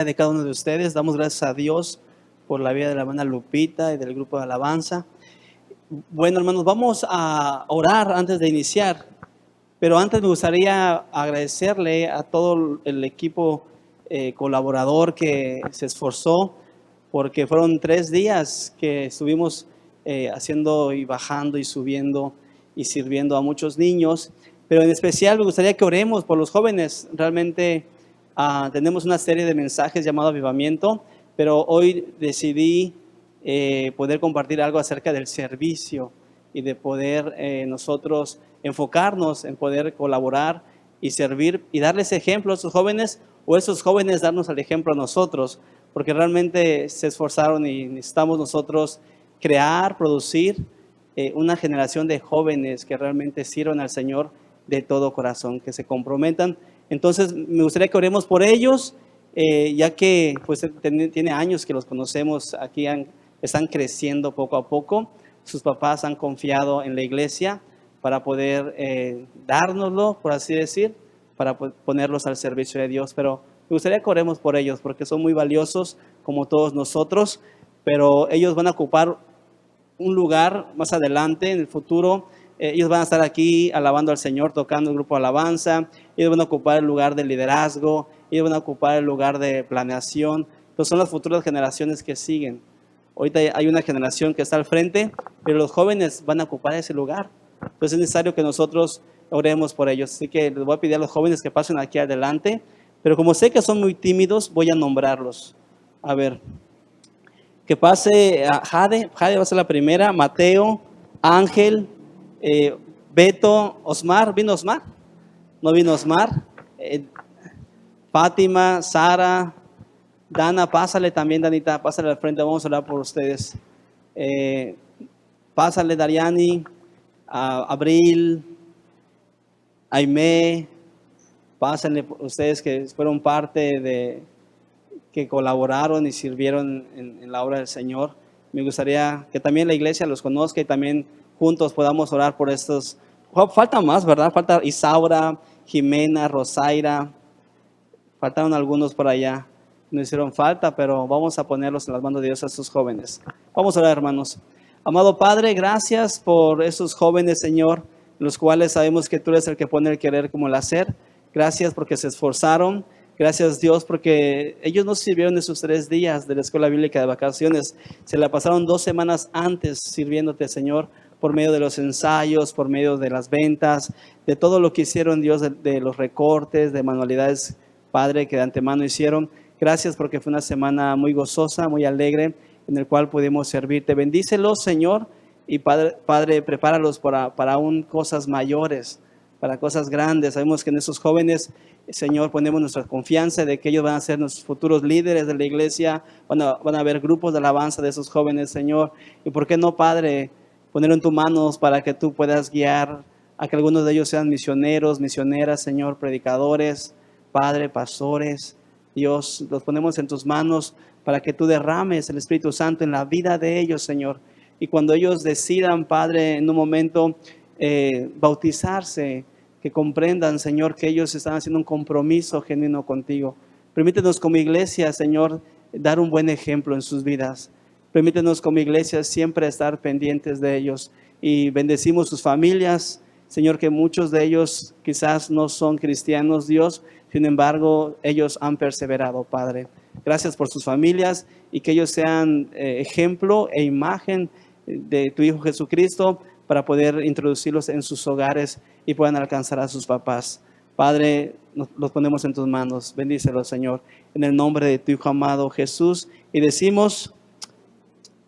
de cada uno de ustedes. Damos gracias a Dios por la vida de la hermana Lupita y del grupo de alabanza. Bueno, hermanos, vamos a orar antes de iniciar, pero antes me gustaría agradecerle a todo el equipo colaborador que se esforzó, porque fueron 3 días que estuvimos haciendo y bajando y subiendo y sirviendo a muchos niños, pero en especial me gustaría que oremos por los jóvenes. Realmente tenemos una serie de mensajes llamado Avivamiento, pero hoy decidí poder compartir algo acerca del servicio y de poder nosotros enfocarnos en poder colaborar y servir y darles ejemplo a esos jóvenes, o esos jóvenes darnos el ejemplo a nosotros, porque realmente se esforzaron y necesitamos nosotros crear, producir una generación de jóvenes que realmente sirvan al Señor de todo corazón, que se comprometan. Entonces me gustaría que oremos por ellos, ya que pues tiene años que los conocemos, aquí están creciendo poco a poco. Sus papás han confiado en la iglesia para poder dárnoslo, por así decir, para ponerlos al servicio de Dios. Pero me gustaría que oremos por ellos, porque son muy valiosos como todos nosotros, pero ellos van a ocupar un lugar más adelante, en el futuro. Ellos van a estar aquí alabando al Señor, tocando el grupo de alabanza. Ellos van a ocupar el lugar de liderazgo, ellos van a ocupar el lugar de planeación. Entonces son las futuras generaciones que siguen. Ahorita hay una generación que está al frente, pero los jóvenes van a ocupar ese lugar. Entonces es necesario que nosotros oremos por ellos. Así que les voy a pedir a los jóvenes que pasen aquí adelante, pero como sé que son muy tímidos, voy a nombrarlos. A ver, que pase a Jade. Jade va a ser la primera. Mateo, Ángel, Beto, Osmar. ¿Vino Osmar? No vino Osmar. Fátima, Sara, Dana, pásale también, Danita, pásale al frente, vamos a orar por ustedes. Pásale, Dariani, Abril, Aimé, pásenle ustedes que fueron parte de, que colaboraron y sirvieron en la obra del Señor. Me gustaría que también la iglesia los conozca y también juntos podamos orar por estos. Falta más, ¿verdad? Falta Isaura, Jimena, Rosaira, faltaron algunos por allá. No hicieron falta, pero vamos a ponerlos en las manos de Dios a estos jóvenes. Vamos a orar, hermanos. Amado Padre, gracias por esos jóvenes, Señor, los cuales sabemos que tú eres el que pone el querer como el hacer. Gracias porque se esforzaron. Gracias, Dios, porque ellos no sirvieron esos 3 días de la escuela bíblica de vacaciones. Se la pasaron 2 semanas antes sirviéndote, Señor, por medio de los ensayos, por medio de las ventas, de todo lo que hicieron, Dios, de los recortes, de manualidades, Padre, que de antemano hicieron. Gracias porque fue una semana muy gozosa, muy alegre, en el cual pudimos servirte. Bendícelos, Señor, y Padre, prepáralos para aún cosas mayores, para cosas grandes. Sabemos que en esos jóvenes, Señor, ponemos nuestra confianza de que ellos van a ser nuestros futuros líderes de la iglesia. Van a haber grupos de alabanza de esos jóvenes, Señor. Y por qué no, Padre, ponerlo en tus manos para que tú puedas guiar a que algunos de ellos sean misioneros, misioneras, Señor, predicadores, Padre, pastores. Dios, los ponemos en tus manos para que tú derrames el Espíritu Santo en la vida de ellos, Señor. Y cuando ellos decidan, Padre, en un momento bautizarse, que comprendan, Señor, que ellos están haciendo un compromiso genuino contigo. Permítenos como iglesia, Señor, dar un buen ejemplo en sus vidas. Permítenos como iglesia siempre estar pendientes de ellos. Y bendecimos sus familias, Señor, que muchos de ellos quizás no son cristianos, Dios. Sin embargo, ellos han perseverado, Padre. Gracias por sus familias y que ellos sean ejemplo e imagen de tu Hijo Jesucristo para poder introducirlos en sus hogares y puedan alcanzar a sus papás. Padre, los ponemos en tus manos. Bendícelos, Señor, en el nombre de tu Hijo amado Jesús. Y decimos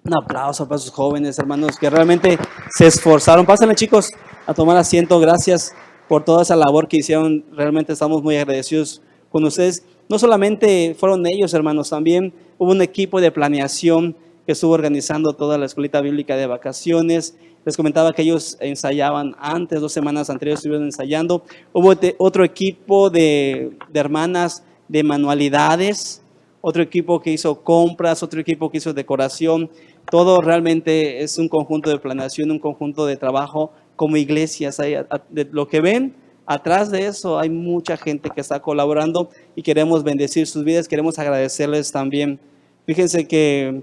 un aplauso para sus jóvenes, hermanos, que realmente se esforzaron. Pásenle, chicos, a tomar asiento. Gracias por toda esa labor que hicieron. Realmente estamos muy agradecidos con ustedes. No solamente fueron ellos, hermanos, también hubo un equipo de planeación que estuvo organizando toda la escuelita bíblica de vacaciones. Les comentaba que ellos ensayaban antes, 2 semanas anteriores estuvieron ensayando. Hubo otro equipo de hermanas de manualidades, otro equipo que hizo compras, otro equipo que hizo decoración. Todo realmente es un conjunto de planeación, un conjunto de trabajo como iglesias. De lo que ven atrás de eso hay mucha gente que está colaborando y queremos bendecir sus vidas, queremos agradecerles también. Fíjense que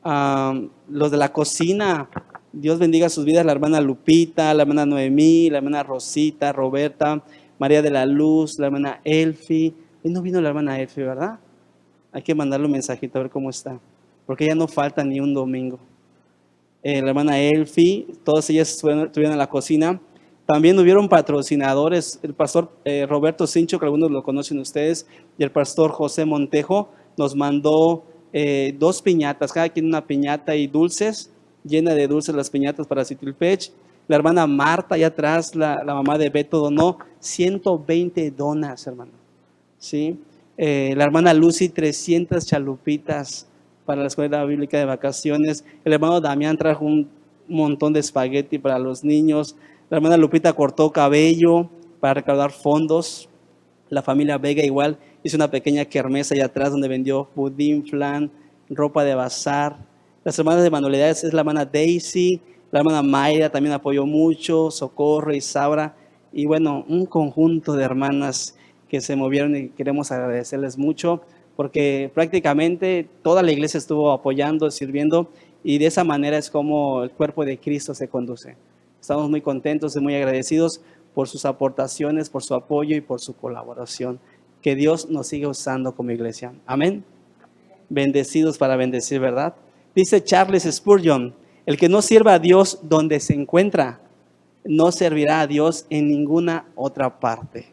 los de la cocina, Dios bendiga sus vidas, la hermana Lupita, la hermana Noemí, la hermana Rosita, Roberta, María de la Luz, la hermana Elfi. Hoy no vino la hermana Elfi, ¿verdad? Hay que mandarle un mensajito a ver cómo está, porque ya no falta ni un domingo. La hermana Elfi, todas ellas estuvieron en la cocina. También hubieron patrocinadores, el pastor Roberto Cincho, que algunos lo conocen ustedes, y el pastor José Montejo nos mandó 2 piñatas, cada quien una piñata y dulces, llena de dulces las piñatas para Citilpech. La hermana Marta, allá atrás, la mamá de Beto, donó 120 donas, hermano. ¿Sí? La hermana Lucy, 300 chalupitas para la escuela bíblica de vacaciones. El hermano Damián trajo un montón de espagueti para los niños. La hermana Lupita cortó cabello para recaudar fondos. La familia Vega igual hizo una pequeña kermés allá atrás donde vendió budín, flan, ropa de bazar. Las hermanas de manualidades es la hermana Daisy, la hermana Mayra también apoyó mucho, Socorro y Sabra. Y bueno, un conjunto de hermanas que se movieron y queremos agradecerles mucho porque prácticamente toda la iglesia estuvo apoyando, sirviendo y de esa manera es como el cuerpo de Cristo se conduce. Estamos muy contentos y muy agradecidos por sus aportaciones, por su apoyo y por su colaboración. Que Dios nos siga usando como iglesia. Amén. Bendecidos para bendecir, ¿verdad? Dice Charles Spurgeon, el que no sirva a Dios donde se encuentra, no servirá a Dios en ninguna otra parte.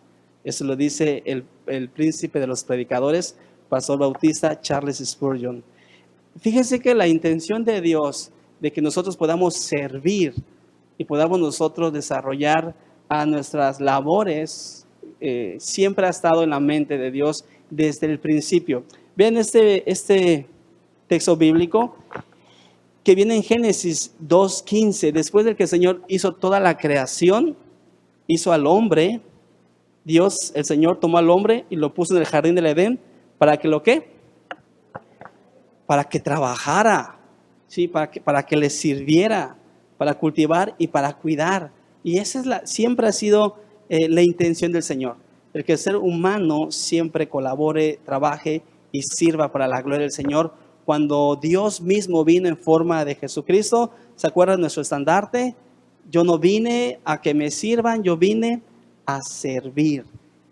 Eso lo dice el príncipe de los predicadores, pastor bautista Charles Spurgeon. Fíjense que la intención de Dios de que nosotros podamos servir y podamos nosotros desarrollar a nuestras labores siempre ha estado en la mente de Dios desde el principio. Vean este texto bíblico que viene en Génesis 2:15. Después de que el Señor hizo toda la creación, hizo al hombre. Dios, el Señor, tomó al hombre y lo puso en el jardín del Edén para que ¿lo qué? Para que trabajara, ¿sí? Para que le sirviera, para cultivar y para cuidar. Y esa es siempre ha sido la intención del Señor. El que el ser humano siempre colabore, trabaje y sirva para la gloria del Señor. Cuando Dios mismo vino en forma de Jesucristo, ¿se acuerdan de nuestro estandarte? Yo no vine a que me sirvan, yo vine a servir.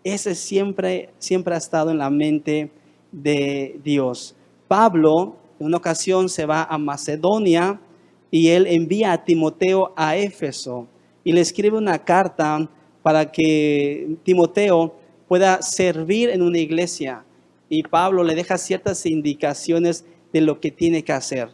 Ese siempre ha estado en la mente de Dios. Pablo en una ocasión se va a Macedonia y él envía a Timoteo a Éfeso y le escribe una carta para que Timoteo pueda servir en una iglesia. Y Pablo le deja ciertas indicaciones de lo que tiene que hacer.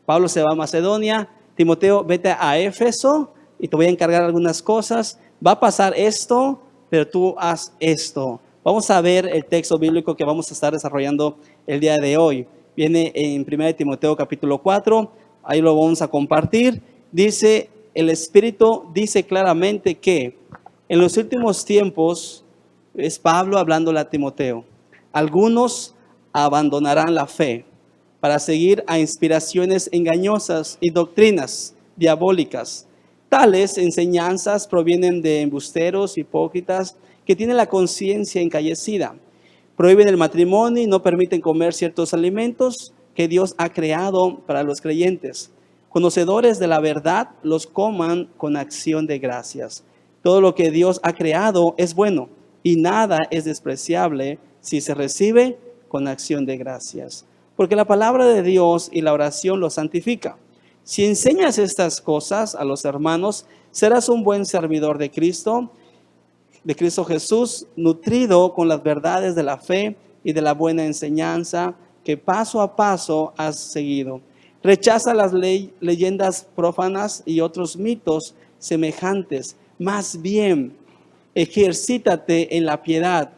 Pablo se va a Macedonia, Timoteo, vete a Éfeso y te voy a encargar algunas cosas. Va a pasar esto, pero tú haz esto. Vamos a ver el texto bíblico que vamos a estar desarrollando el día de hoy. Viene en 1 Timoteo capítulo 4, ahí lo vamos a compartir. Dice, el Espíritu dice claramente que en los últimos tiempos, es Pablo hablándole a Timoteo, algunos abandonarán la fe para seguir a inspiraciones engañosas y doctrinas diabólicas. Tales enseñanzas provienen de embusteros, hipócritas, que tienen la conciencia encallecida. Prohíben el matrimonio y no permiten comer ciertos alimentos que Dios ha creado para los creyentes. Conocedores de la verdad, los coman con acción de gracias. Todo lo que Dios ha creado es bueno y nada es despreciable si se recibe con acción de gracias. Porque la palabra de Dios y la oración lo santifica. Si enseñas estas cosas a los hermanos, serás un buen servidor de Cristo Jesús, nutrido con las verdades de la fe y de la buena enseñanza que paso a paso has seguido. Rechaza las leyendas prófanas y otros mitos semejantes. Más bien, ejercítate en la piedad,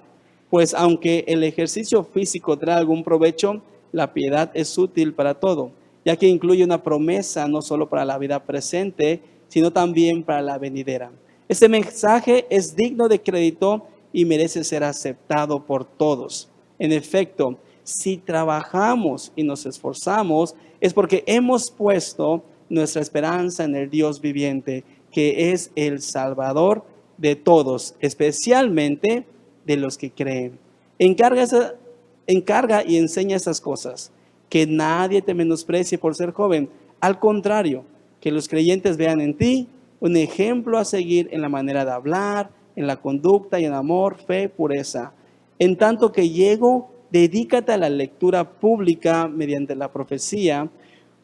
pues aunque el ejercicio físico trae algún provecho, la piedad es útil para todo, ya que incluye una promesa no solo para la vida presente, sino también para la venidera. Este mensaje es digno de crédito y merece ser aceptado por todos. En efecto, si trabajamos y nos esforzamos, es porque hemos puesto nuestra esperanza en el Dios viviente, que es el Salvador de todos, especialmente de los que creen. Encarga y enseña estas cosas, que nadie te menosprecie por ser joven. Al contrario, que los creyentes vean en ti un ejemplo a seguir en la manera de hablar, en la conducta y en amor, fe, pureza. En tanto que llego, dedícate a la lectura pública mediante la profecía,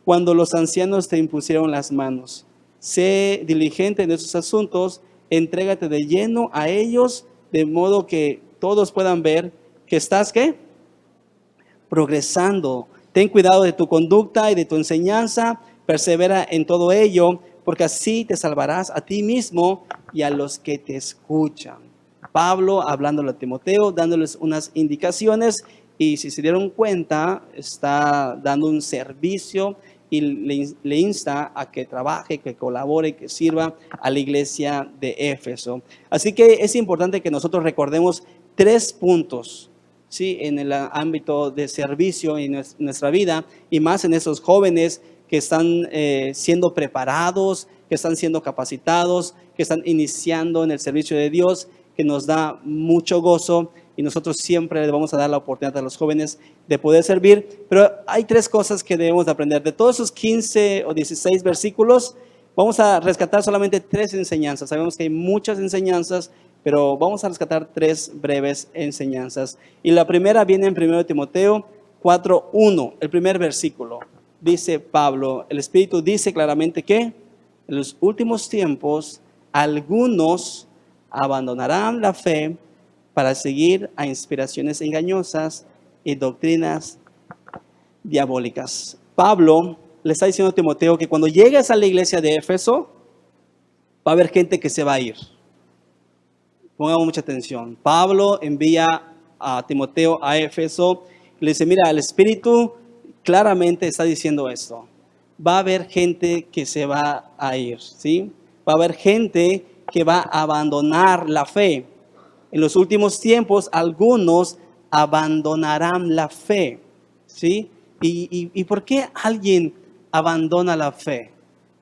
cuando los ancianos te impusieron las manos. Sé diligente en esos asuntos, entrégate de lleno a ellos, de modo que todos puedan ver que estás, ¿qué? Progresando. Ten cuidado de tu conducta y de tu enseñanza, persevera en todo ello, porque así te salvarás a ti mismo y a los que te escuchan. Pablo hablándole a Timoteo, dándoles unas indicaciones, y si se dieron cuenta, está dando un servicio y le insta a que trabaje, que colabore, que sirva a la iglesia de Éfeso. Así que es importante que nosotros recordemos 3 puntos, ¿sí?, en el ámbito de servicio en nuestra vida, y más en esos jóvenes que están siendo preparados, que están siendo capacitados, que están iniciando en el servicio de Dios, que nos da mucho gozo, y nosotros siempre le vamos a dar la oportunidad a los jóvenes de poder servir. Pero hay 3 cosas que debemos de aprender. De todos esos 15 o 16 versículos, vamos a rescatar solamente 3 enseñanzas. Sabemos que hay muchas enseñanzas, pero vamos a rescatar 3 breves enseñanzas. Y la primera viene en 1 Timoteo 4:1, el primer versículo. Dice Pablo, el Espíritu dice claramente que en los últimos tiempos algunos abandonarán la fe para seguir a inspiraciones engañosas y doctrinas diabólicas. Pablo le está diciendo a Timoteo que cuando llegues a la iglesia de Éfeso, va a haber gente que se va a ir. Pongamos mucha atención. Pablo envía a Timoteo a Éfeso y le dice, mira, el Espíritu claramente está diciendo esto. Va a haber gente que se va a ir, ¿sí? Va a haber gente que va a abandonar la fe. En los últimos tiempos, algunos abandonarán la fe, ¿sí? ¿Y por qué alguien abandona la fe?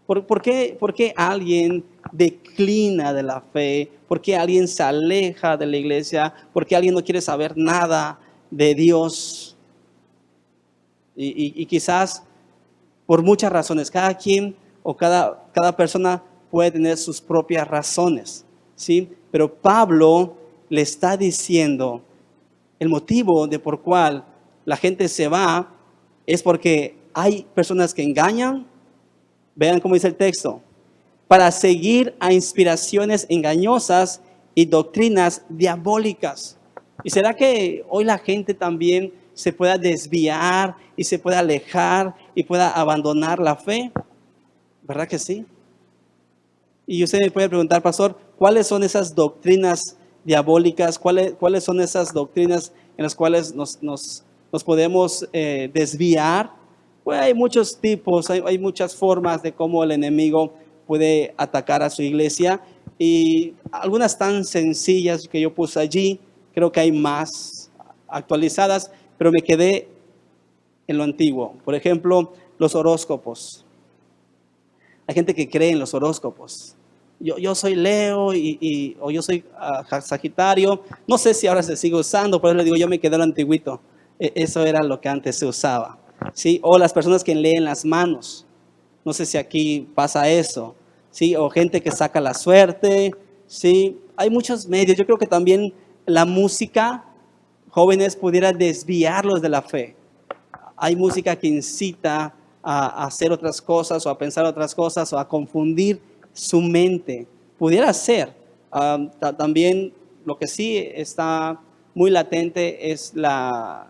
¿Por qué alguien declina de la fe? ¿Por qué alguien se aleja de la iglesia? ¿Por qué alguien no quiere saber nada de Dios? Y quizás por muchas razones. Cada quien o cada persona puede tener sus propias razones, ¿sí? Pero Pablo le está diciendo el motivo de por cual la gente se va es porque hay personas que engañan. Vean cómo dice el texto, para seguir a inspiraciones engañosas y doctrinas diabólicas. ¿Y será que hoy la gente también se pueda desviar y se pueda alejar y pueda abandonar la fe? ¿Verdad que sí? Y usted me puede preguntar, pastor, ¿cuáles son esas doctrinas diabólicas? ¿Cuáles son esas doctrinas en las cuales nos podemos desviar? Pues hay muchos tipos, hay muchas formas de cómo el enemigo puede atacar a su iglesia, y algunas tan sencillas que yo puse allí, creo que hay más actualizadas, pero me quedé en lo antiguo. Por ejemplo, los horóscopos. Hay gente que cree en los horóscopos. Yo soy Leo o yo soy Sagitario. No sé si ahora se sigue usando, por eso le digo, yo me quedé en lo antiguito. Eso era lo que antes se usaba, ¿sí? O las personas que leen las manos. No sé si aquí pasa eso, ¿sí? O gente que saca la suerte, ¿sí? Hay muchos medios. Yo creo que también la música, jóvenes, pudiera desviarlos de la fe. Hay música que incita a hacer otras cosas o a pensar otras cosas o a confundir su mente. Pudiera ser. También lo que sí está muy latente es la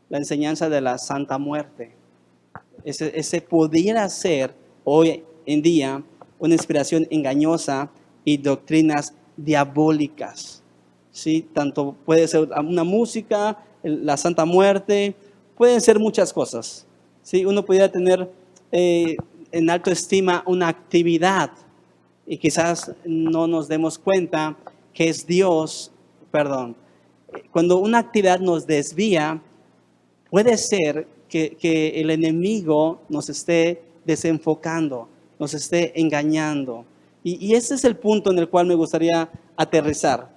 enseñanza de la Santa Muerte. Ese pudiera ser hoy en día una inspiración engañosa y doctrinas diabólicas, ¿sí? Tanto puede ser una música, la Santa Muerte, pueden ser muchas cosas, ¿sí? Uno pudiera tener en alta estima una actividad y quizás no nos demos cuenta que es Dios, perdón. Cuando una actividad nos desvía, puede ser que el enemigo nos esté desenfocando, nos esté engañando. Y ese es el punto en el cual me gustaría aterrizar.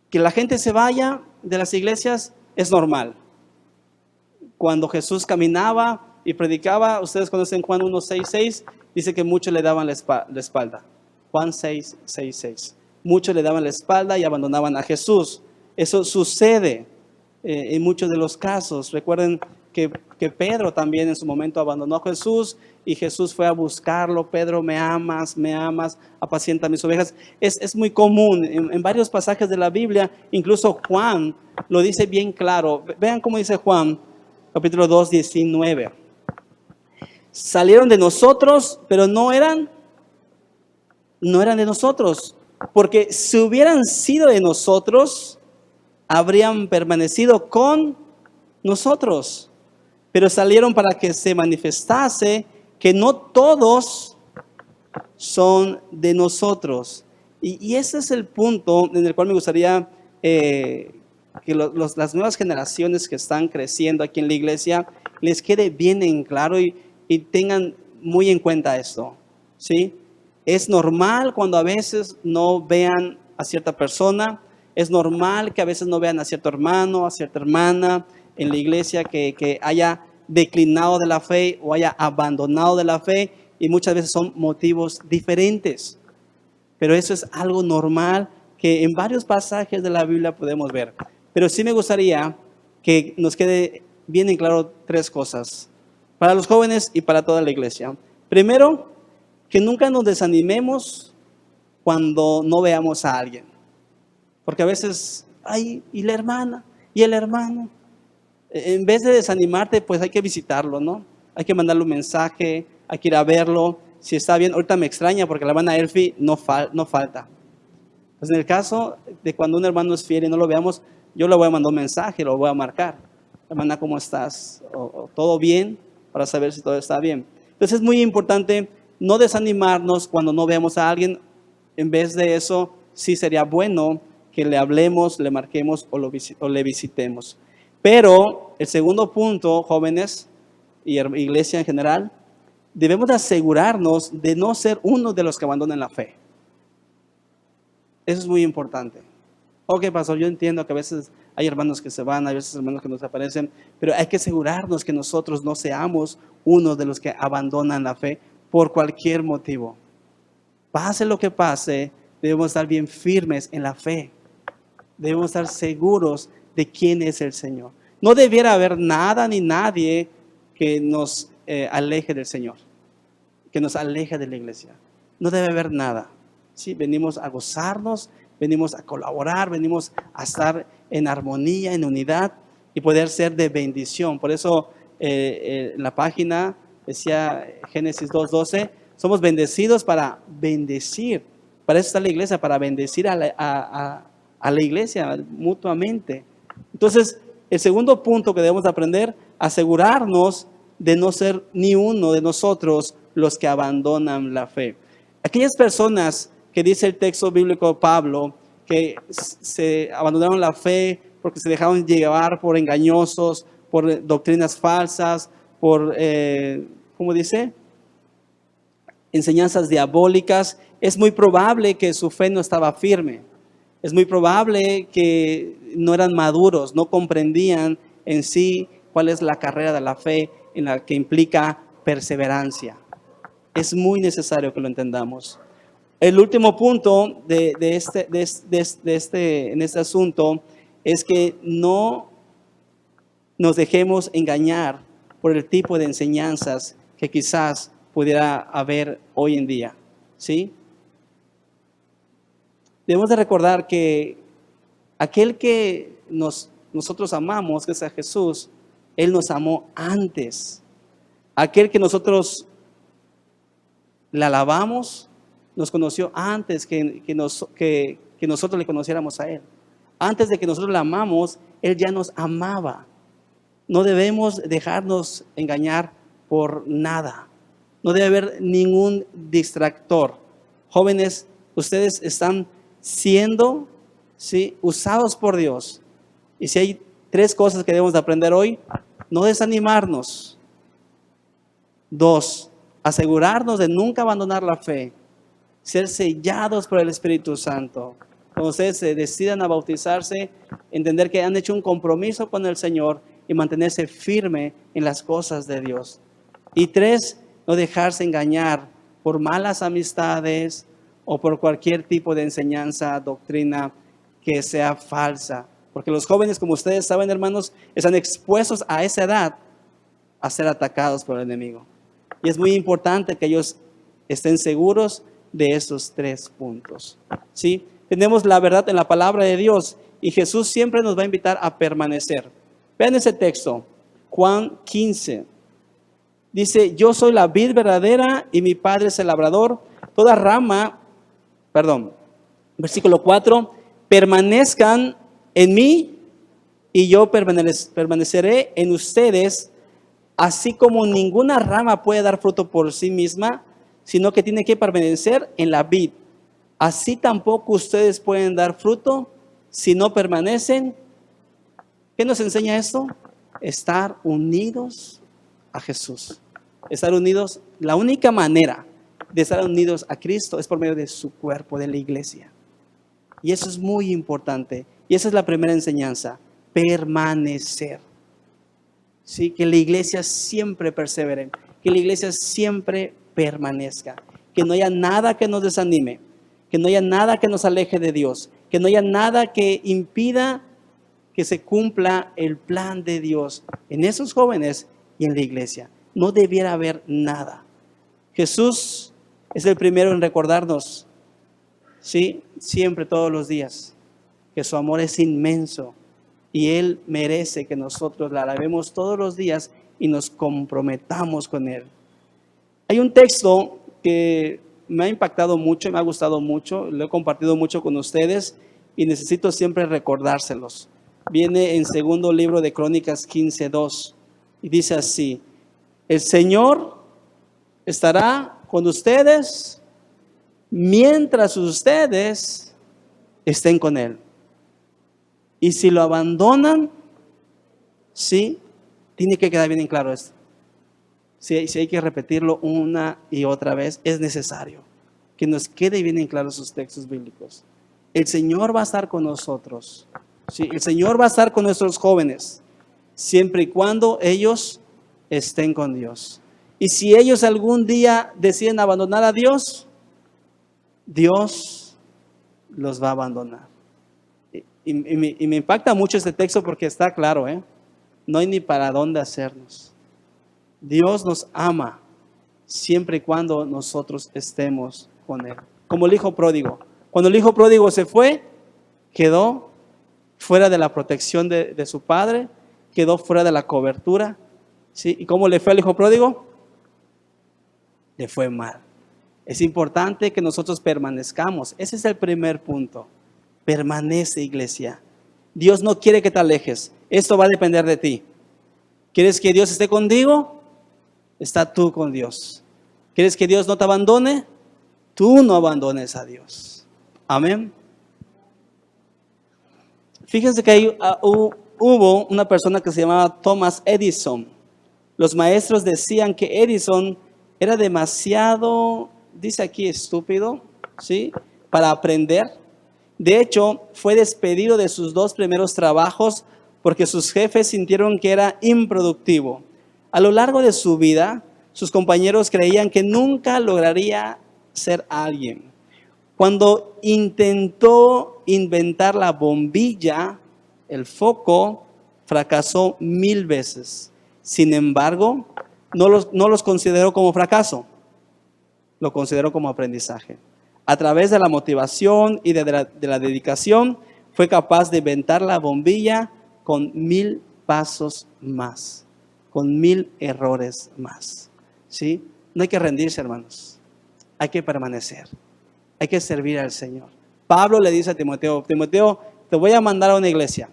Que la gente se vaya de las iglesias es normal. Cuando Jesús caminaba y predicaba, ustedes conocen Juan 1:6:6, dice que muchos le daban la espalda. Juan 6:6:6. Muchos le daban la espalda y abandonaban a Jesús. Eso sucede en muchos de los casos. Recuerden que Pedro también en su momento abandonó a Jesús y Jesús fue a buscarlo. Pedro, me amas, apacienta mis ovejas. Es muy común en varios pasajes de la Biblia, incluso Juan lo dice bien claro. Vean cómo dice Juan, capítulo 2:19. Salieron de nosotros, pero no eran de nosotros, porque si hubieran sido de nosotros, habrían permanecido con nosotros. Pero salieron para que se manifestase que no todos son de nosotros. Y ese es el punto en el cual me gustaría que las nuevas generaciones que están creciendo aquí en la iglesia les quede bien en claro y tengan muy en cuenta esto, ¿sí? Es normal cuando a veces no vean a cierta persona, es normal que a veces no vean a cierto hermano, a cierta hermana en la iglesia que haya declinado de la fe o haya abandonado de la fe, y muchas veces son motivos diferentes. Pero eso es algo normal que en varios pasajes de la Biblia podemos ver. Pero sí me gustaría que nos quede bien en claro tres cosas para los jóvenes y para toda la iglesia. Primero, que nunca nos desanimemos cuando no veamos a alguien. Porque a veces, ay, y la hermana, y el hermano. En vez de desanimarte, pues hay que visitarlo, ¿no? Hay que mandarle un mensaje, hay que ir a verlo. Si está bien, ahorita me extraña porque la hermana Elfi no falta. Pues en el caso de cuando un hermano es fiel y no lo veamos, yo le voy a mandar un mensaje, lo voy a marcar. Hermana, ¿cómo estás? ¿O todo bien? Para saber si todo está bien. Entonces es muy importante no desanimarnos cuando no veamos a alguien. En vez de eso, sí sería bueno que le hablemos, le marquemos o le visitemos. Pero el segundo punto, jóvenes y iglesia en general, debemos de asegurarnos de no ser uno de los que abandonan la fe. Eso es muy importante. Ok, pastor, yo entiendo que a veces hay hermanos que se van, hay veces hermanos que nos aparecen, pero hay que asegurarnos que nosotros no seamos uno de los que abandonan la fe por cualquier motivo. Pase lo que pase, debemos estar bien firmes en la fe. Debemos estar seguros de quién es el Señor. No debiera haber nada ni nadie que nos aleje del Señor, que nos aleje de la iglesia. No debe haber nada. ¿Sí? Venimos a gozarnos, venimos a colaborar, venimos a estar en armonía, en unidad y poder ser de bendición. Por eso en la página decía Génesis 2:12, somos bendecidos para bendecir. Para eso está la iglesia, para bendecir a la iglesia mutuamente. Entonces, el segundo punto que debemos aprender, asegurarnos de no ser ni uno de nosotros los que abandonan la fe. Aquellas personas que dice el texto bíblico de Pablo, que se abandonaron la fe porque se dejaron llevar por engañosos, por doctrinas falsas, por, ¿cómo dice? Enseñanzas diabólicas, es muy probable que su fe no estaba firme. Es muy probable que no eran maduros, no comprendían en sí cuál es la carrera de la fe en la que implica perseverancia. Es muy necesario que lo entendamos. El último punto en este asunto es que no nos dejemos engañar por el tipo de enseñanzas que quizás pudiera haber hoy en día, ¿sí? Debemos de recordar que aquel que nosotros amamos, que es a Jesús, Él nos amó antes. Aquel que nosotros le alabamos, nos conoció antes que nosotros le conociéramos a Él. Antes de que nosotros le amamos, Él ya nos amaba. No debemos dejarnos engañar por nada. No debe haber ningún distractor. Jóvenes, ustedes están siendo, ¿sí?, usados por Dios. Y si hay tres cosas que debemos de aprender hoy: no desanimarnos. 2, asegurarnos de nunca abandonar la fe. ser sellados por el Espíritu Santo. Cuando ustedes se decidan a bautizarse, entender que han hecho un compromiso con el Señor y mantenerse firme en las cosas de Dios. Y 3, no dejarse engañar por malas amistades o por cualquier tipo de enseñanza, doctrina que sea falsa. Porque los jóvenes, como ustedes saben, hermanos, están expuestos a esa edad a ser atacados por el enemigo. Y es muy importante que ellos estén seguros de esos 3 puntos. ¿Sí? Tenemos la verdad en la palabra de Dios y Jesús siempre nos va a invitar a permanecer. Vean ese texto, Juan 15. Dice, yo soy la vid verdadera y mi Padre es el labrador. Toda rama, versículo 4, permanezcan en mí y yo permaneceré en ustedes, así como ninguna rama puede dar fruto por sí misma, sino que tiene que permanecer en la vid. Así tampoco ustedes pueden dar fruto si no permanecen. ¿Qué nos enseña esto? Estar unidos a Jesús. Estar unidos, la única manera de estar unidos a Cristo es por medio de su cuerpo, de la iglesia. Y eso es muy importante. Y esa es la primera enseñanza, permanecer. ¿Sí? Que la iglesia siempre persevere, que la iglesia siempre permanezca, que no haya nada que nos desanime, que no haya nada que nos aleje de Dios, que no haya nada que impida que se cumpla el plan de Dios en esos jóvenes y en la iglesia. No debiera haber nada. Jesús es el primero en recordarnos, ¿sí? Siempre, todos los días, que su amor es inmenso y Él merece que nosotros la alabemos todos los días y nos comprometamos con Él. Hay un texto que me ha impactado mucho y me ha gustado mucho, lo he compartido mucho con ustedes y necesito siempre recordárselos. Viene en segundo libro de Crónicas 15:2 y dice así, el Señor estará con ustedes mientras ustedes estén con Él. Y si lo abandonan, sí, tiene que quedar bien en claro esto. Si hay que repetirlo una y otra vez, es necesario que nos quede bien en claro esos textos bíblicos. El Señor va a estar con nosotros. Sí, el Señor va a estar con nuestros jóvenes, siempre y cuando ellos estén con Dios. Y si ellos algún día deciden abandonar a Dios, Dios los va a abandonar. Y me impacta mucho este texto porque está claro, no hay ni para dónde hacernos. Dios nos ama siempre y cuando nosotros estemos con Él. Como el hijo pródigo. Cuando el hijo pródigo se fue, quedó fuera de la protección de su padre, quedó fuera de la cobertura. ¿Sí? ¿Y cómo le fue al hijo pródigo? Le fue mal. Es importante que nosotros permanezcamos. Ese es el primer punto. Permanece, iglesia. Dios no quiere que te alejes. Esto va a depender de ti. ¿Quieres que Dios esté contigo? Está tú con Dios. ¿Quieres que Dios no te abandone? Tú no abandones a Dios. Amén. Fíjense que hubo una persona que se llamaba Thomas Edison. Los maestros decían que Edison era demasiado, dice aquí, estúpido, ¿sí? Para aprender. De hecho, fue despedido de sus 2 primeros trabajos porque sus jefes sintieron que era improductivo. A lo largo de su vida, sus compañeros creían que nunca lograría ser alguien. Cuando intentó inventar la bombilla, el foco, fracasó 1000 veces. Sin embargo, no los consideró como fracaso, lo consideró como aprendizaje. A través de la motivación y de la dedicación, fue capaz de inventar la bombilla con 1000 pasos más, con 1000 errores más. ¿Sí? No hay que rendirse, hermanos. Hay que permanecer. Hay que servir al Señor. Pablo le dice a Timoteo, Timoteo, te voy a mandar a una iglesia,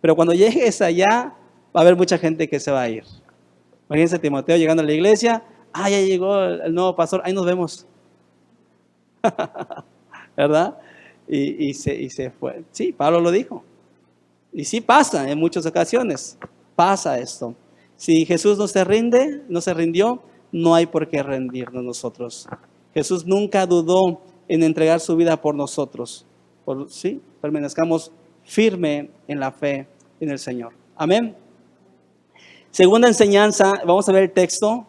pero cuando llegues allá, va a haber mucha gente que se va a ir. Imagínense a Timoteo llegando a la iglesia, ya llegó el nuevo pastor, ahí nos vemos. ¿Verdad? Y se fue. Sí, Pablo lo dijo. Y sí pasa en muchas ocasiones. Pasa esto. Si Jesús no se rindió, no hay por qué rendirnos nosotros. Jesús nunca dudó en entregar su vida por nosotros. ¿Sí? Permanezcamos firme en la fe en el Señor. Amén. Segunda enseñanza, vamos a ver el texto.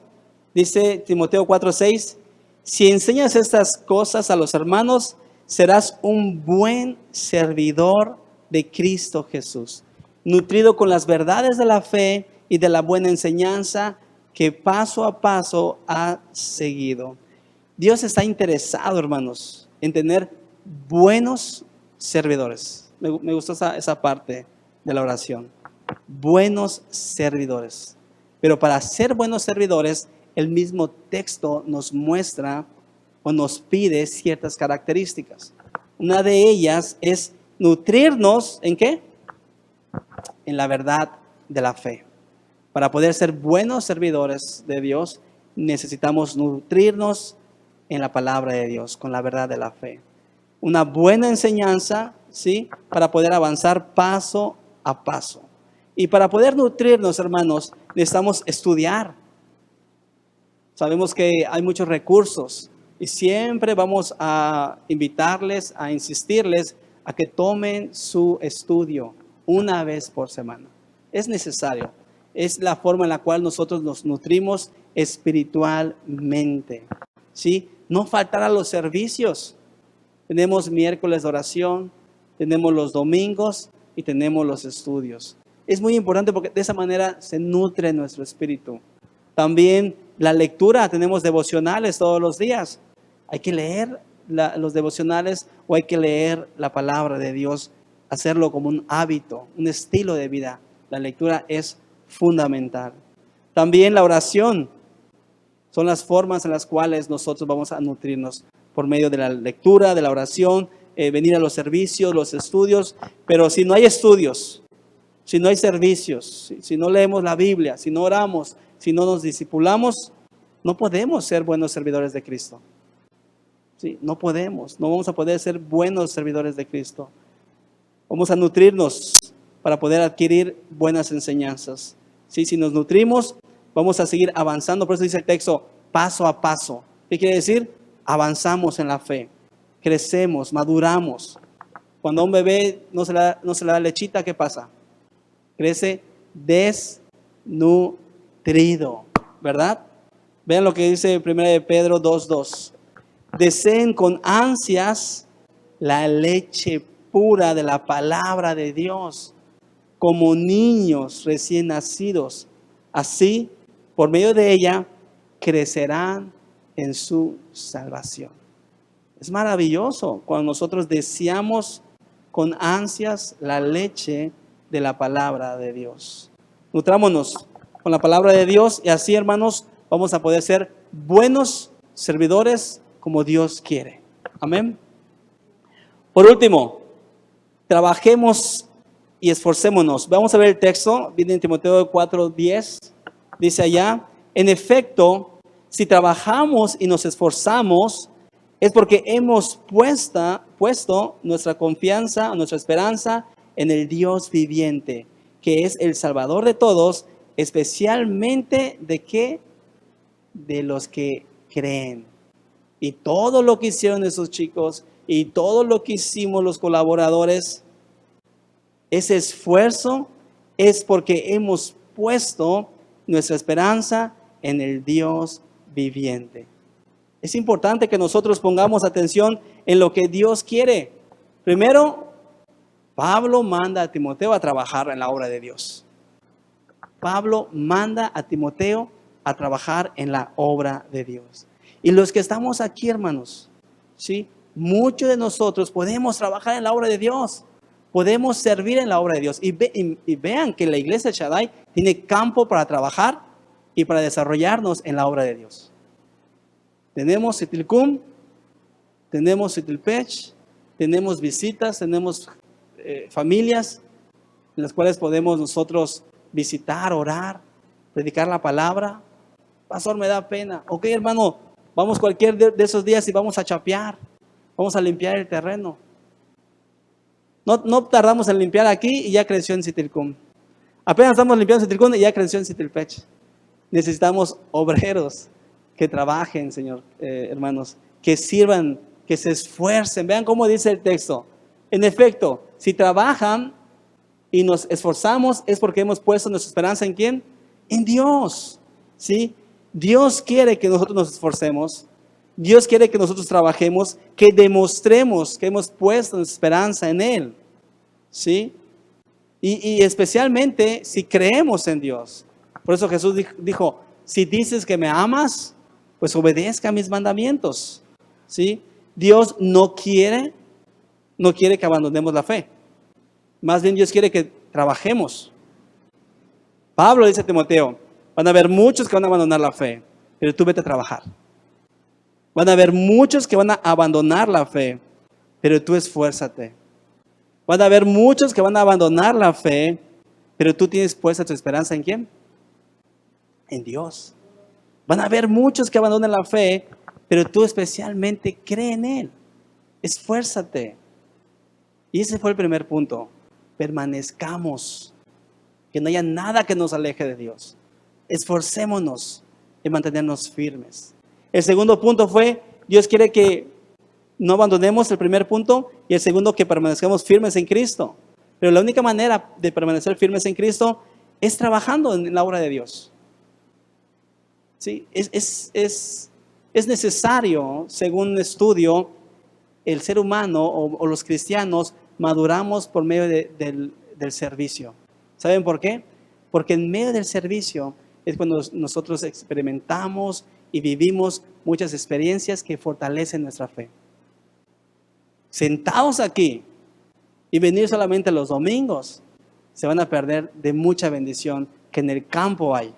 Dice Timoteo 4:6, si enseñas estas cosas a los hermanos, serás un buen servidor de Cristo Jesús, nutrido con las verdades de la fe y de la buena enseñanza que paso a paso ha seguido. Dios está interesado, hermanos, en tener buenos servidores. Me gustó esa parte de la oración. Buenos servidores. Pero para ser buenos servidores, el mismo texto nos muestra o nos pide ciertas características. Una de ellas es nutrirnos, ¿en qué? En la verdad de la fe. Para poder ser buenos servidores de Dios, necesitamos nutrirnos en la palabra de Dios, con la verdad de la fe. Una buena enseñanza, ¿sí? Para poder avanzar paso a paso. Y para poder nutrirnos, hermanos, necesitamos estudiar. Sabemos que hay muchos recursos y siempre vamos a invitarles, a insistirles a que tomen su estudio una vez por semana. Es necesario. Es la forma en la cual nosotros nos nutrimos espiritualmente. ¿Sí? No faltar a los servicios. Tenemos miércoles de oración, tenemos los domingos y tenemos los estudios. Es muy importante porque de esa manera se nutre nuestro espíritu. También la lectura, tenemos devocionales todos los días. Hay que leer los devocionales o hay que leer la palabra de Dios, hacerlo como un hábito, un estilo de vida. La lectura es fundamental. También la oración son las formas en las cuales nosotros vamos a nutrirnos por medio de la lectura, de la oración, venir a los servicios, los estudios. Pero si no hay estudios, si no hay servicios, si no leemos la Biblia, si no oramos, si no nos discipulamos, no podemos ser buenos servidores de Cristo. Sí, no podemos, no vamos a poder ser buenos servidores de Cristo. Vamos a nutrirnos para poder adquirir buenas enseñanzas. ¿Sí? Si nos nutrimos, vamos a seguir avanzando. Por eso dice el texto, paso a paso. ¿Qué quiere decir? Avanzamos en la fe, crecemos, maduramos. Cuando a un bebé no se le da lechita, ¿qué pasa? Crece desnutrido, ¿verdad? Vean lo que dice 1 de Pedro 2:2. Deseen con ansias la leche pura de la palabra de Dios, como niños recién nacidos. Así, por medio de ella, crecerán en su salvación. Es maravilloso cuando nosotros deseamos con ansias la leche de la palabra de Dios. Nutrámonos con la palabra de Dios y así, hermanos, vamos a poder ser buenos servidores como Dios quiere. Amén. Por último, trabajemos y esforcémonos. Vamos a ver el texto, viene en Timoteo 4:10, dice allá, en efecto, si trabajamos y nos esforzamos, es porque hemos puesto nuestra confianza, nuestra esperanza en el Dios viviente, que es el Salvador de todos, especialmente ¿de qué? De los que creen. Y todo lo que hicieron esos chicos y todo lo que hicimos los colaboradores, ese esfuerzo es porque hemos puesto nuestra esperanza en el Dios viviente. Es importante que nosotros pongamos atención en lo que Dios quiere. Primero, Pablo manda a Timoteo a trabajar en la obra de Dios. Pablo manda a Timoteo a trabajar en la obra de Dios. Y los que estamos aquí, hermanos, ¿sí? Muchos de nosotros podemos trabajar en la obra de Dios. Podemos servir en la obra de Dios. Y vean que la iglesia de Shaddai tiene campo para trabajar y para desarrollarnos en la obra de Dios. Tenemos Citilcum, tenemos Citilpech, tenemos visitas, tenemos familias en las cuales podemos nosotros visitar, orar, predicar la palabra. Pastor, me da pena. Ok, hermano, vamos cualquier de esos días y vamos a chapear, vamos a limpiar el terreno. No tardamos en limpiar aquí y ya creció en Citilcum. Apenas estamos limpiando Citilcum y ya creció en Citilpech. Necesitamos obreros que trabajen, Señor, hermanos, que sirvan que se esfuercen. Vean cómo dice el texto. En efecto, si trabajan y nos esforzamos es porque hemos puesto nuestra esperanza ¿en quién? En Dios. ¿Sí? Dios quiere que nosotros nos esforcemos. Dios quiere que nosotros trabajemos, que demostremos que hemos puesto nuestra esperanza en Él. ¿Sí? Y especialmente si creemos en Dios. Por eso Jesús dijo, si dices que me amas, pues obedezca a mis mandamientos. ¿Sí? Dios no quiere que abandonemos la fe. Más bien Dios quiere que trabajemos. Pablo dice a Timoteo, van a haber muchos que van a abandonar la fe, pero tú vete a trabajar. Van a haber muchos que van a abandonar la fe, pero tú esfuérzate. Van a haber muchos que van a abandonar la fe, pero tú tienes puesta tu esperanza ¿en quién? En Dios. Van a haber muchos que abandonen la fe, pero tú especialmente cree en Él. Esfuérzate. Y ese fue el primer punto. Permanezcamos. Que no haya nada que nos aleje de Dios. Esforcémonos en mantenernos firmes. El segundo punto fue, Dios quiere que no abandonemos el primer punto, y el segundo, que permanezcamos firmes en Cristo. Pero la única manera de permanecer firmes en Cristo es trabajando en la obra de Dios. ¿Sí? Es necesario, según un estudio, el ser humano o los cristianos maduramos por medio del servicio. ¿Saben por qué? Porque en medio del servicio es cuando nosotros experimentamos y vivimos muchas experiencias que fortalecen nuestra fe. Sentados aquí y venir solamente los domingos, se van a perder de mucha bendición que en el campo hay.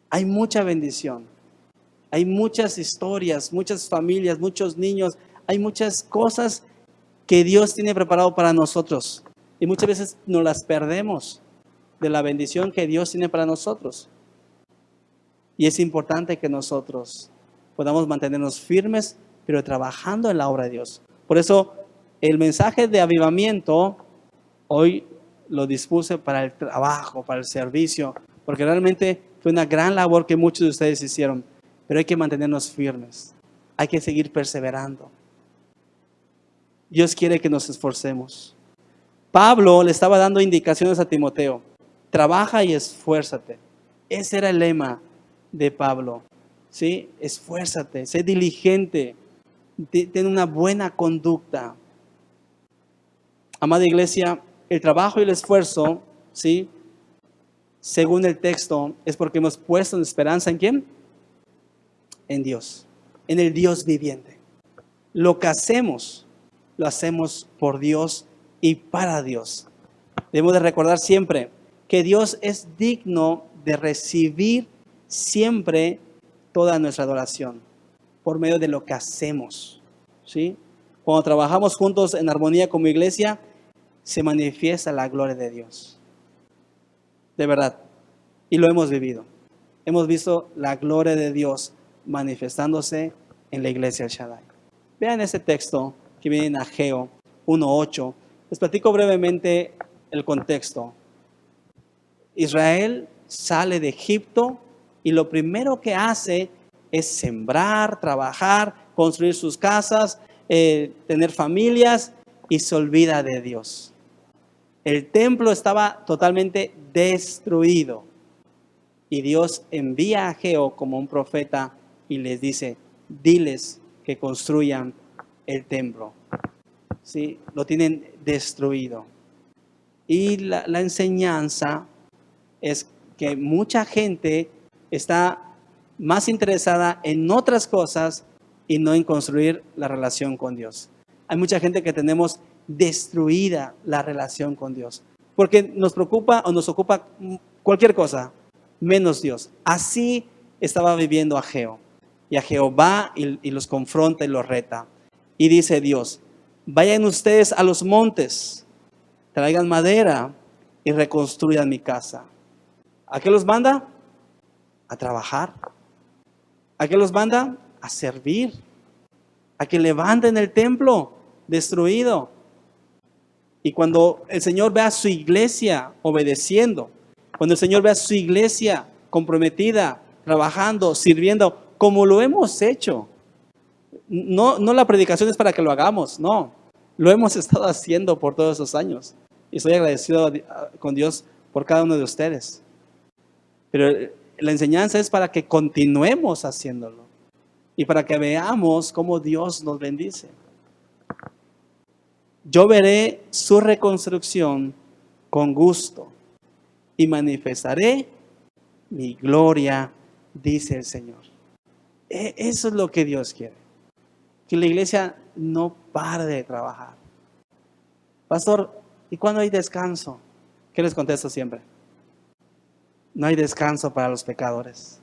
Hay mucha bendición. Hay muchas historias, muchas familias, muchos niños. Hay muchas cosas que Dios tiene preparado para nosotros. Y muchas veces nos las perdemos de la bendición que Dios tiene para nosotros. Y es importante que nosotros podamos mantenernos firmes, pero trabajando en la obra de Dios. Por eso el mensaje de avivamiento hoy lo dispuse para el trabajo, para el servicio, porque realmente fue una gran labor que muchos de ustedes hicieron. Pero hay que mantenernos firmes. Hay que seguir perseverando. Dios quiere que nos esforcemos. Pablo le estaba dando indicaciones a Timoteo. Trabaja y esfuérzate. Ese era el lema de Pablo. ¿Sí? Esfuérzate, sé diligente, ten una buena conducta. Amada iglesia, el trabajo y el esfuerzo, ¿sí? Según el texto, es porque hemos puesto nuestra esperanza ¿en quién? En Dios, en el Dios viviente. Lo que hacemos, lo hacemos por Dios y para Dios. Debemos de recordar siempre que Dios es digno de recibir siempre toda nuestra adoración por medio de lo que hacemos, ¿sí? Cuando trabajamos juntos en armonía como iglesia, se manifiesta la gloria de Dios. De verdad. Y lo hemos vivido. Hemos visto la gloria de Dios manifestándose en la iglesia del Shaddai. Vean ese texto que viene en Ageo 1:8. Les platico brevemente el contexto. Israel sale de Egipto y lo primero que hace es sembrar, trabajar, construir sus casas, tener familias, y se olvida de Dios. El templo estaba totalmente destruido y Dios envía a Ageo como un profeta y les dice, diles que construyan el templo. ¿Sí? Lo tienen destruido. Y la enseñanza es que mucha gente está más interesada en otras cosas y no en construir la relación con Dios. Hay mucha gente que tenemos destruida la relación con Dios, porque nos preocupa o nos ocupa cualquier cosa, menos Dios. Así estaba viviendo Ageo. Y Ageo va y los confronta y los reta. Y dice Dios, vayan ustedes a los montes, traigan madera y reconstruyan mi casa. ¿A qué los manda? A trabajar. ¿A qué los manda? A servir. A que levanten el templo destruido. Y cuando el Señor ve a su iglesia obedeciendo, cuando el Señor ve a su iglesia comprometida, trabajando, sirviendo, como lo hemos hecho, No la predicación es para que lo hagamos, no. Lo hemos estado haciendo por todos esos años. Y estoy agradecido con Dios por cada uno de ustedes. Pero la enseñanza es para que continuemos haciéndolo. Y para que veamos cómo Dios nos bendice. Yo veré su reconstrucción con gusto y manifestaré mi gloria, dice el Señor. Eso es lo que Dios quiere. Que la iglesia no pare de trabajar. Pastor, ¿y cuándo hay descanso? ¿Qué les contesto siempre? No hay descanso para los pecadores.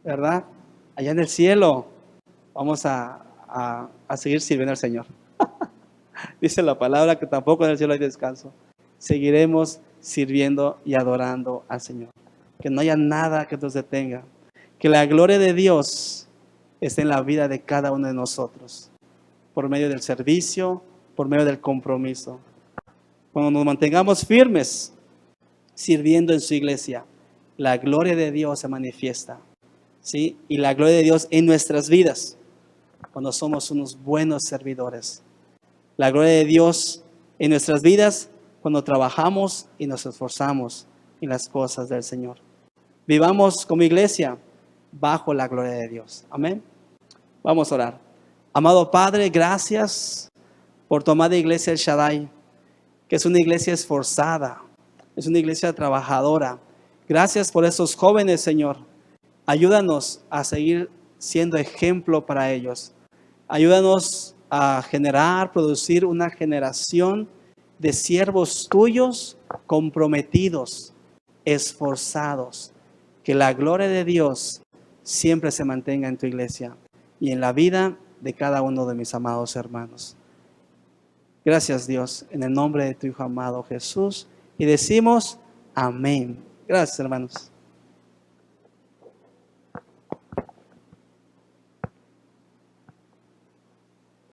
¿Verdad? Allá en el cielo vamos a seguir sirviendo al Señor. Dice la palabra que tampoco en el cielo hay descanso. Seguiremos sirviendo y adorando al Señor. Que no haya nada que nos detenga. Que la gloria de Dios esté en la vida de cada uno de nosotros. Por medio del servicio, por medio del compromiso. Cuando nos mantengamos firmes, sirviendo en su iglesia, la gloria de Dios se manifiesta. ¿Sí? Y la gloria de Dios en nuestras vidas, cuando somos unos buenos servidores. La gloria de Dios en nuestras vidas, cuando trabajamos y nos esforzamos en las cosas del Señor. Vivamos como iglesia bajo la gloria de Dios. Amén. Vamos a orar. Amado Padre, gracias por tu amada iglesia El Shaddai, que es una iglesia esforzada, es una iglesia trabajadora. Gracias por esos jóvenes, Señor. Ayúdanos a seguir siendo ejemplo para ellos. Ayúdanos a producir una generación de siervos tuyos comprometidos, esforzados. Que la gloria de Dios siempre se mantenga en tu iglesia y en la vida de cada uno de mis amados hermanos. Gracias, Dios, en el nombre de tu Hijo amado Jesús. Y decimos amén. Gracias, hermanos.